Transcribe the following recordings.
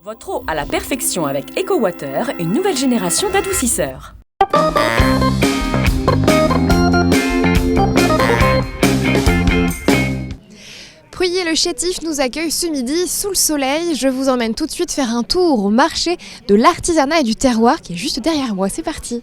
Votre eau à la perfection avec EcoWater, une nouvelle génération d'adoucisseurs. Pouilly-le-Chétif nous accueille ce midi sous le soleil. Je vous emmène tout de suite faire un tour au marché de l'artisanat et du terroir qui est juste derrière moi. C'est parti.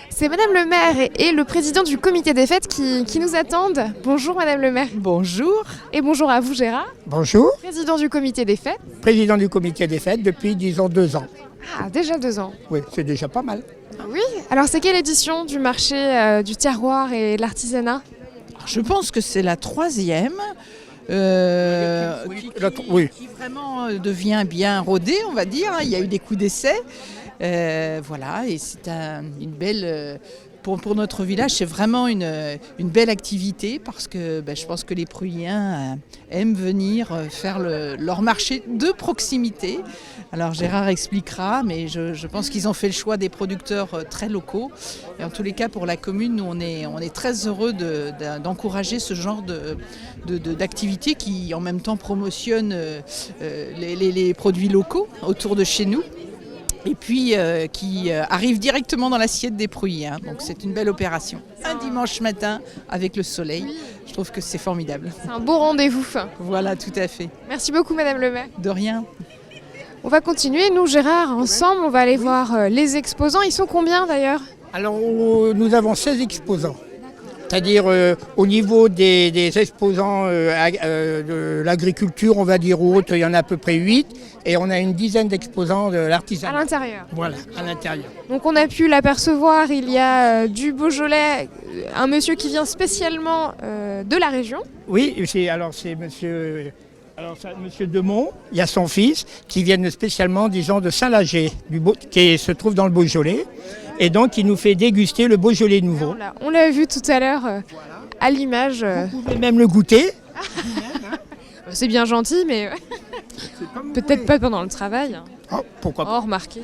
C'est Madame le maire et le président du comité des fêtes qui nous attendent. Bonjour Madame le maire. Bonjour. Et bonjour à vous Gérard. Bonjour, Président du comité des fêtes. président du comité des fêtes depuis, disons, 2 ans. Ah, déjà 2 ans. Oui, c'est déjà pas mal. Oui. Alors c'est quelle édition du marché du terroir et de l'artisanat? Je pense que c'est la 3e Oui. qui vraiment devient bien rodée, on va dire. Il y a eu des coups d'essai. Voilà, et c'est une belle... Pour notre village, c'est vraiment une belle activité parce que je pense que les Pruyens aiment venir faire leur marché de proximité. Alors Gérard expliquera, mais je pense qu'ils ont fait le choix des producteurs très locaux. Et en tous les cas, pour la commune, nous, on est très heureux d'encourager ce genre d'activité qui, en même temps, promotionne les produits locaux autour de chez nous. Et puis qui arrive directement dans l'assiette des Pruyens. Donc c'est une belle opération. Un dimanche matin avec le soleil, je trouve que c'est formidable. C'est un beau rendez-vous. Voilà, tout à fait. Merci beaucoup Madame le maire. De rien. On va continuer, nous Gérard, ensemble, on va aller voir les exposants. Ils sont combien d'ailleurs? Alors, nous avons 16 exposants. C'est-à-dire, au niveau des exposants de l'agriculture, on va dire, ou autre, il y en a à peu près 8. Et on a une dizaine d'exposants de À l'artisanat. l'intérieur. Voilà, à l'intérieur. Donc on a pu l'apercevoir, il y a du Beaujolais, un monsieur qui vient spécialement de la région. Oui, c'est monsieur... Monsieur Demont, il y a son fils, qui viennent spécialement, disons, de Saint-Lager, qui se trouve dans le Beaujolais. Et donc, il nous fait déguster le Beaujolais nouveau. On l'a vu tout à l'heure à l'image. Vous pouvez même le goûter. C'est bien gentil, mais peut-être pas pendant le travail. Oh, pourquoi pas. Oh, remarquez.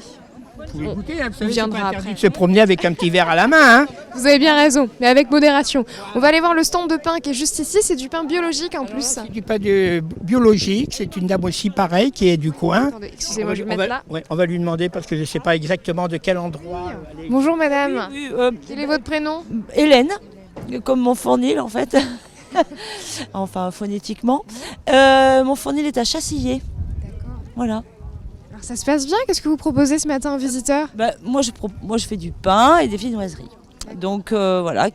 Vous pouvez goûter, hein, vous On savez, viendra c'est pas interdit après. de se promener avec un petit verre à la main. Hein. Vous avez bien raison, mais avec modération. On va aller voir le stand de pain qui est juste ici, c'est du pain biologique en plus. C'est du pain biologique, c'est une dame aussi pareille qui est du coin. Attendez, excusez-moi, je vais me mettre là. Ouais, on va lui demander parce que je ne sais pas exactement de quel endroit. Bonjour madame, Oui, quel est votre prénom? Hélène, comme mon fournil en fait, enfin phonétiquement. Mon fournil est à Chassilly. Voilà. Alors ça se passe bien, qu'est-ce que vous proposez ce matin aux visiteurs? Moi je fais du pain et des viennoiseries. Donc voilà,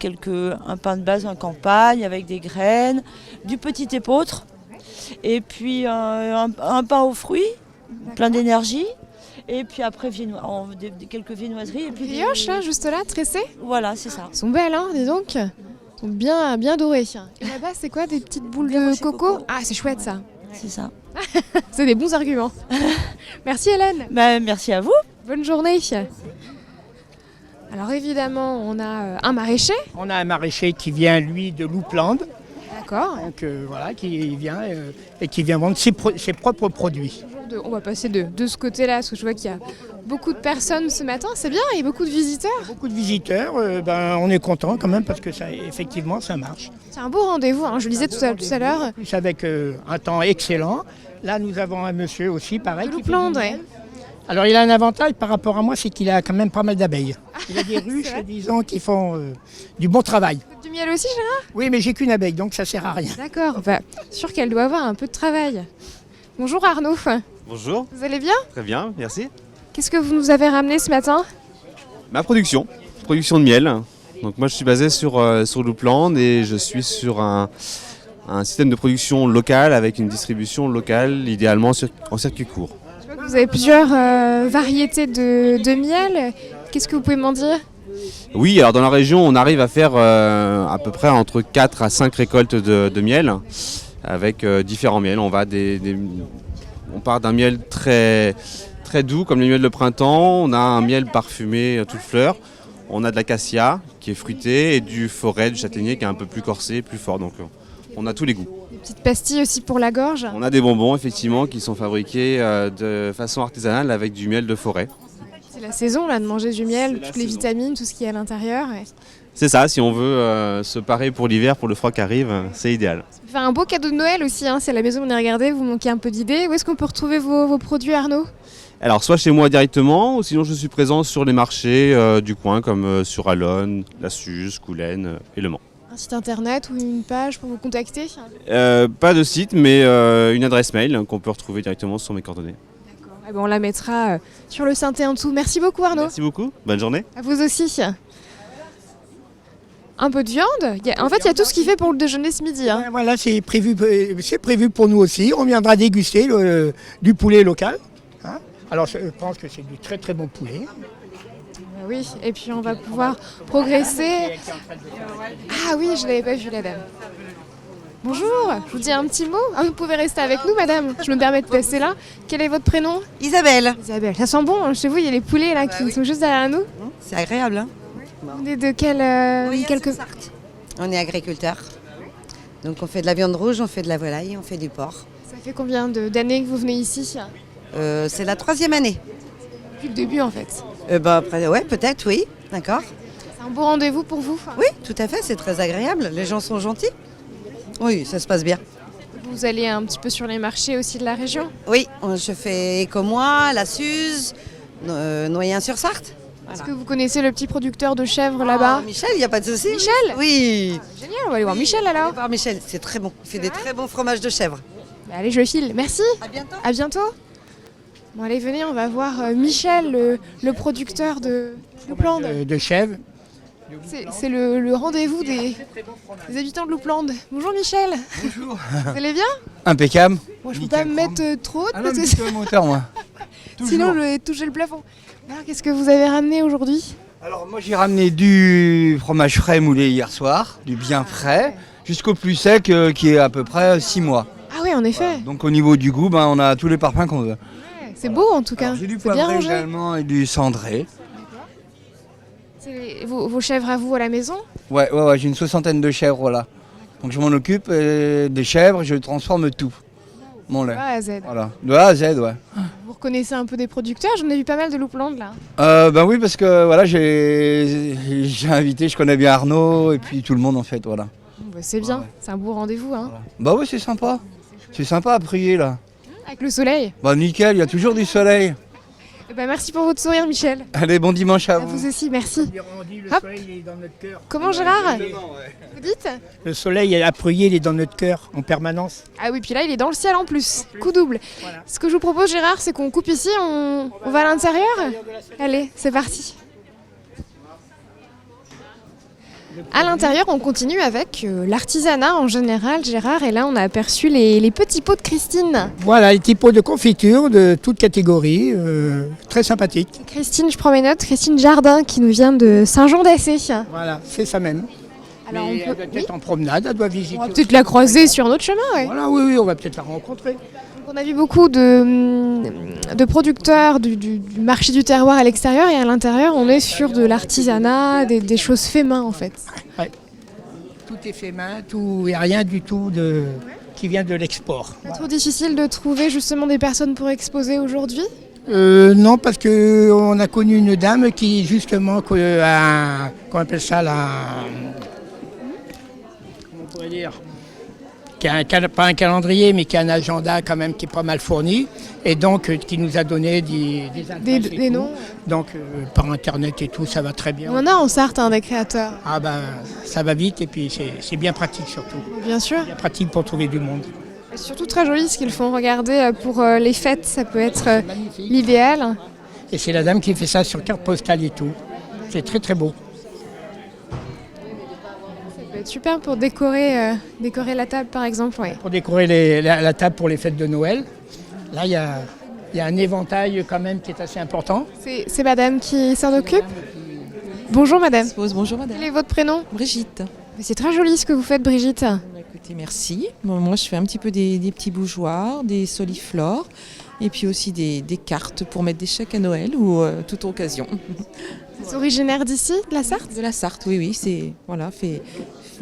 un pain de base en campagne avec des graines, du petit épeautre et puis un pain aux fruits, plein d'énergie. Et puis après quelques viennoiseries et puis Brioche là, juste là, tressées? Voilà, c'est ça. Elles sont belles, hein, dis donc. Elles sont bien, bien dorées. Et là-bas, c'est quoi, des petites boules de coco? Ah, c'est chouette ça. C'est ça. C'est des bons arguments. Merci Hélène. Merci à vous. Bonne journée. Alors évidemment, on a un maraîcher. On a un maraîcher qui vient, lui, de Louplande. D'accord. Donc voilà, qui vient et qui vient vendre ses propres produits. On va passer de ce côté-là, parce que je vois qu'il y a beaucoup de personnes ce matin. C'est bien, il y a beaucoup de visiteurs. Beaucoup de visiteurs, on est content quand même parce que ça, effectivement, ça marche. C'est un beau rendez-vous, hein. Je le disais tout à l'heure. Plus avec un temps excellent. Là, nous avons un monsieur aussi, pareil. De qui fait Louplande, du ouais. miel. Alors, il a un avantage par rapport à moi, c'est qu'il a quand même pas mal d'abeilles. Il a des ruches, vrai. disons, qui font du bon travail. Du miel aussi, Gérard? Oui, mais j'ai qu'une abeille, donc ça sert à rien. D'accord. Sûr qu'elle doit avoir un peu de travail. Bonjour Arnaud. Bonjour, Vous allez bien? très bien, merci. Qu'est-ce que vous nous avez ramené ce matin? Ma production de miel. Donc moi je suis basé sur Louplande et je suis sur un système de production local avec une distribution locale, idéalement en circuit court. Je vois que vous avez plusieurs variétés de miel. Qu'est-ce que vous pouvez m'en dire? Oui, alors dans la région on arrive à faire à peu près entre 4 à 5 récoltes de miel avec différents miels. On part d'un miel très, très doux comme le miel de printemps, on a un miel parfumé toute fleur, on a de l'acacia qui est fruité et du forêt, du châtaignier qui est un peu plus corsé, plus fort. Donc on a tous les goûts. Des petites pastilles aussi pour la gorge. On a des bonbons effectivement qui sont fabriqués de façon artisanale avec du miel de forêt. C'est la saison là, de manger du miel, C'est la toutes les saison. vitamines, tout ce qui est à l'intérieur. Ouais. C'est ça, si on veut se parer pour l'hiver, pour le froid qui arrive, c'est idéal. Ça peut faire un beau cadeau de Noël aussi, hein. C'est à la maison, on est regardé, vous manquez un peu d'idées. Où est-ce qu'on peut retrouver vos produits, Arnaud? Alors soit chez moi directement, ou sinon je suis présent sur les marchés du coin comme sur Allonne, La Suze, Coulennes et Le Mans. Un site internet ou une page pour vous contacter? Pas de site, mais une adresse mail qu'on peut retrouver directement sur mes coordonnées. D'accord. Eh ben, on la mettra sur le synthé en dessous. Merci beaucoup, Arnaud. Merci beaucoup, bonne journée. À vous aussi. Un peu de viande. En fait, il y a tout ce qu'il fait pour le déjeuner ce midi, hein. Ouais, voilà, c'est prévu pour nous aussi. On viendra déguster du poulet local. Hein. Alors je pense que c'est du très très bon poulet. Oui, et puis on va pouvoir progresser. Ah oui, je ne l'avais pas vu, la dame. Bonjour, je vous dis un petit mot. Ah, vous pouvez rester avec nous, madame. Je me permets de passer là. Quel est votre prénom? Isabelle. Isabelle. Ça sent bon, hein. Chez vous, il y a les poulets là qui sont juste derrière nous. C'est agréable, hein? Vous êtes de quel Sarthe. On est agriculteurs. Donc on fait de la viande rouge, on fait de la volaille, on fait du porc. Ça fait combien d'années que vous venez ici? C'est la 3e année. Depuis le début, en fait. Après, ouais, peut-être, oui. D'accord. C'est un beau rendez-vous pour vous? Oui, tout à fait, c'est très agréable. Les gens sont gentils. Oui, ça se passe bien. Vous allez un petit peu sur les marchés aussi de la région? Oui, je fais Écomois, La Suze, Noyen-sur-Sarthe. Est-ce que vous connaissez le petit producteur de chèvres là-bas? Michel, il n'y a pas de souci. Michel? Oui. Génial, on va aller voir Michel alors. Allez voir Michel, c'est très bon. Il fait des très bons fromages de chèvre. Allez, je file. Merci. À bientôt. À bientôt. Bon, allez, venez, on va voir Michel, le producteur de Louplande. De chèvre. C'est le rendez-vous des habitants de Louplande. Bonjour Michel. Bonjour. Vous allez bien? Impeccable. Moi, je ne peux pas me mettre trop haute Ah non, parce mais que c'est un moteur, moi. sinon je vais toucher le plafond. Alors, qu'est-ce que vous avez ramené aujourd'hui? Alors moi j'ai ramené du fromage frais moulé hier soir, du bien frais, jusqu'au plus sec qui est à peu près 6 mois. Ah oui, en effet. Voilà. Donc au niveau du goût, on a tous les parfums qu'on veut. C'est beau en tout cas. Alors, j'ai du C'est bien poivré rangé. également et du cendré. C'est vos chèvres à vous à la maison? Ouais, j'ai une 60aine de chèvres là. Donc je m'en occupe des chèvres, je transforme tout. Mon De lait. A à Z. Voilà, de A à Z, ouais. Vous reconnaissez un peu des producteurs? J'en ai vu pas mal de Louplande là. Oui, parce que voilà, j'ai invité, je connais bien Arnaud et puis tout le monde en fait, voilà. Bon, bah, c'est bien, Ouais. c'est un beau rendez-vous, hein. Voilà. Bah oui, c'est sympa. C'est sympa à prier là. Avec le soleil. Bah nickel, il y a toujours du soleil. Eh ben, merci pour votre sourire, Michel. Allez, bon dimanche à À vous. vous aussi, merci. Le Hop. soleil est dans notre cœur. Comment Gérard? Vous dites? Le soleil est appuyé, il est dans notre cœur en permanence. Ah oui, puis là, il est dans le ciel en plus. Coup double. Voilà. Ce que je vous propose, Gérard, c'est qu'on coupe ici, on va à l'intérieur. Allez, c'est parti. À l'intérieur, on continue avec l'artisanat en général, Gérard. Et là, on a aperçu les petits pots de Christine. Voilà, les petits pots de confiture de toute catégorie, très sympathiques. Christine, je prends mes notes. Christine Jardin, qui nous vient de Saint-Jean-d'Assé. Voilà, c'est ça même. Alors, Mais on elle peut... doit être en promenade, elle doit visiter. On va peut-être la croiser sur notre chemin, ouais. Voilà, oui, on va peut-être la rencontrer. Donc, on a vu beaucoup de producteurs du marché du terroir à l'extérieur et à l'intérieur, on est sur de l'artisanat, des choses fait main en fait. Tout est fait main, il n'y a rien du tout qui vient de l'export. Pas trop difficile de trouver justement des personnes pour exposer aujourd'hui? Non, parce qu'on a connu une dame qui justement a, qu'on appelle ça comment on pourrait dire, qui a pas un calendrier, mais qui a un agenda quand même qui est pas mal fourni, et donc qui nous a donné des adresses et Des tout. noms. Donc par internet et tout, ça va très bien. On en a en Sarthe des créateurs, Ah ben ça va vite et puis c'est bien pratique surtout. bien sûr. Bien pratique pour trouver du monde. Et surtout très joli ce qu'ils font. Regardez, pour les fêtes, ça peut être Magnifique. l'idéal. Et c'est la dame qui fait ça sur carte postale et tout. C'est très très beau. Ça peut être super pour décorer la table par exemple. Ouais. Pour décorer la table pour les fêtes de Noël, là il y a un éventail quand même qui est assez important. C'est madame qui s'en occupe. Bonjour madame. Bonjour madame. Quel est votre prénom? Brigitte. C'est très joli ce que vous faites, Brigitte. Écoutez, merci. Bon, moi, je fais un petit peu des petits bougeoirs, des soliflores, et puis aussi des cartes pour mettre des chèques à Noël ou toute occasion. C'est originaire d'ici, de la Sarthe? De la Sarthe, oui, c'est fait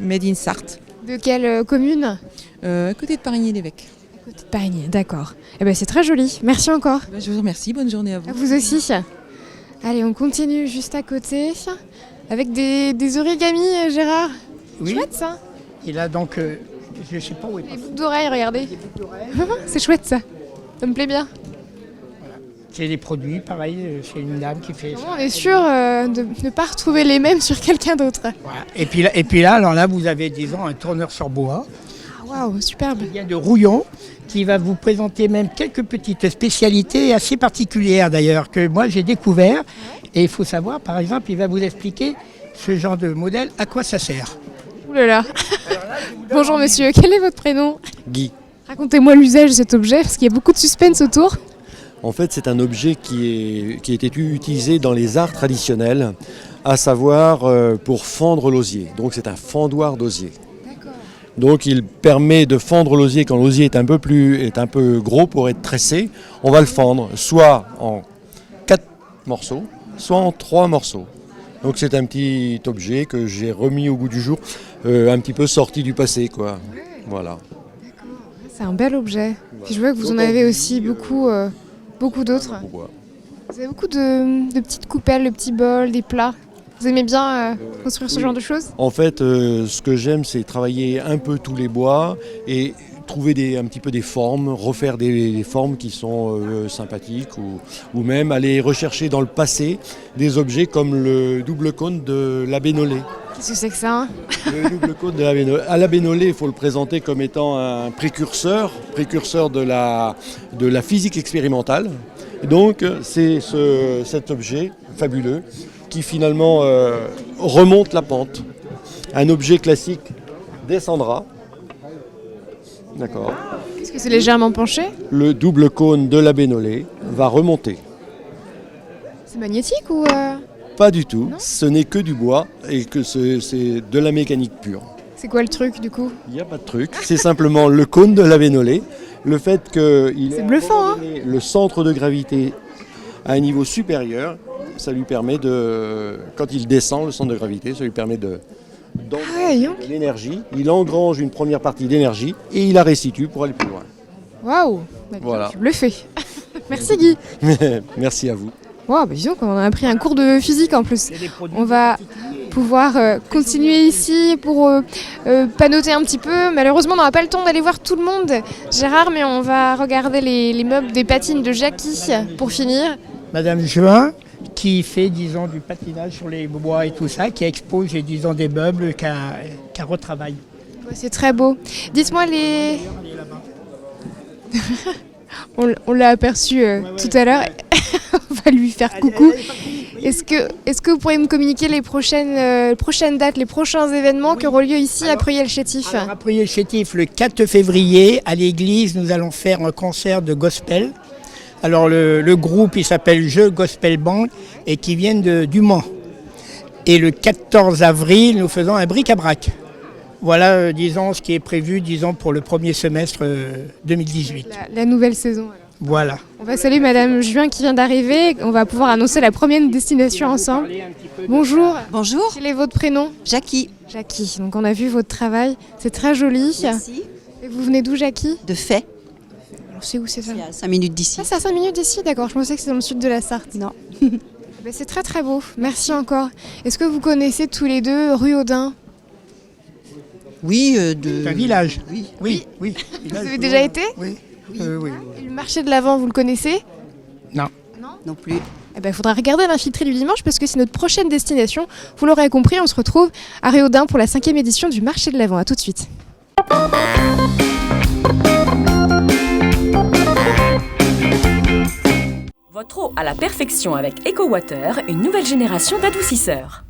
made in Sarthe. De quelle commune? À côté de Parigny-l'Évêque. À côté de Parigny, d'accord. Eh ben, c'est très joli. Merci encore. Je vous remercie. Bonne journée à vous. À vous aussi. Allez, on continue juste à côté. Avec des origamis, Gérard. Oui. Chouette ça. Et là, donc, je ne sais pas où est Les passé. boucles d'oreilles, regardez. C'est chouette ça. Ça me plaît bien. C'est des produits, pareil, c'est une dame qui fait ça. On est sûr de ne pas retrouver les mêmes sur quelqu'un d'autre. Voilà. Et puis là, alors là, vous avez, disons, un tourneur sur bois Ah, waouh, superbe. qui vient de Rouillon, qui va vous présenter même quelques petites spécialités assez particulières d'ailleurs, que moi j'ai découvert. Et il faut savoir, par exemple, il va vous expliquer ce genre de modèle, à quoi ça sert. Ouh là là. Bonjour monsieur, quel est votre prénom? Guy. Racontez-moi l'usage de cet objet, parce qu'il y a beaucoup de suspense autour. En fait, c'est un objet qui était utilisé dans les arts traditionnels, à savoir pour fendre l'osier. Donc c'est un fendoir d'osier. Donc il permet de fendre l'osier quand l'osier est un peu gros pour être tressé. On va le fendre soit en 4 morceaux, soit en 3 morceaux. Donc c'est un petit objet que j'ai remis au goût du jour, un petit peu sorti du passé, quoi. Voilà. C'est un bel objet. Puis je vois que vous en avez aussi beaucoup d'autres. Vous avez beaucoup de petites coupelles, de petits bols, des plats. Vous aimez bien construire ce genre de choses? En fait, ce que j'aime, c'est travailler un peu tous les bois et trouver un petit peu des formes, refaire des formes qui sont sympathiques ou même aller rechercher dans le passé des objets comme le double cône de la Bénolé. Qu'est-ce que c'est que ça? Le double cône de la Bénolé. À la Bénolé, il faut le présenter comme étant un précurseur de la physique expérimentale. Et donc, c'est cet objet fabuleux qui finalement remonte la pente. Un objet classique descendra. D'accord. Est-ce que c'est légèrement penché? Le double cône de la Bénolé va remonter. C'est magnétique ou Pas du tout, ce n'est que du bois et que c'est de la mécanique pure. c'est quoi le truc du coup? Il n'y a pas de truc, c'est simplement le cône de la Bénolé. Le fait qu'il C'est bluffant, hein? le centre de gravité à un niveau supérieur, ça lui permet quand il descend, le centre de gravité, ça lui permet d'engranger l'énergie. Il engrange une première partie d'énergie et il la restitue pour aller plus loin. Waouh! Voilà. Je le fais. Merci Guy. Merci à vous. Wow, bah disons qu'on a appris un cours de physique en plus. On va pouvoir continuer ici pour panoter un petit peu. Malheureusement, on n'aura pas le temps d'aller voir tout le monde, Gérard, mais on va regarder les meubles des patines de Jackie pour finir. Madame Juin, qui fait, disons, du patinage sur les bois et tout ça, qui expose, disons, des meubles qu'un retravaille. Ouais, c'est très beau. Dites-moi les... on l'a aperçu tout à l'heure. On va lui faire coucou. Est-ce que vous pourriez me communiquer les prochaines dates, les prochains événements qui auront lieu ici à Preuilly-le-Chétif? À Preuilly-le-Chétif, le 4 février, à l'église, nous allons faire un concert de gospel. Alors le groupe, il s'appelle Jeux Gospel Band et qui viennent du Mans. Et le 14 avril, nous faisons un bric-à-brac. Voilà, disons, ce qui est prévu, disons, pour le premier semestre 2018. La nouvelle saison. Alors. Voilà. On va saluer Madame Juin qui vient d'arriver. On va pouvoir annoncer la première destination ensemble. Bonjour. Bonjour. Quel est votre prénom? Jackie. Jackie. Donc on a vu votre travail. C'est très joli. Merci. Et vous venez d'où, Jackie? De Fay. Alors c'est où c'est ça? C'est à 5 minutes d'ici. Ah, c'est à 5 minutes d'ici, d'accord. Je pensais que c'était dans le sud de la Sarthe. Non. Ben, c'est très très beau. Merci encore. Est-ce que vous connaissez tous les deux rue Audin? Oui, C'est un village. Oui. Oui. Vous avez déjà été? Oui. Et le marché de l'Avent, vous le connaissez? Non. Non plus. Eh ben, il faudra regarder l'infiltré du dimanche parce que c'est notre prochaine destination. Vous l'aurez compris, on se retrouve à Réaudin pour la 5e édition du marché de l'Avent. À tout de suite. Votre eau à la perfection avec EcoWater, une nouvelle génération d'adoucisseurs.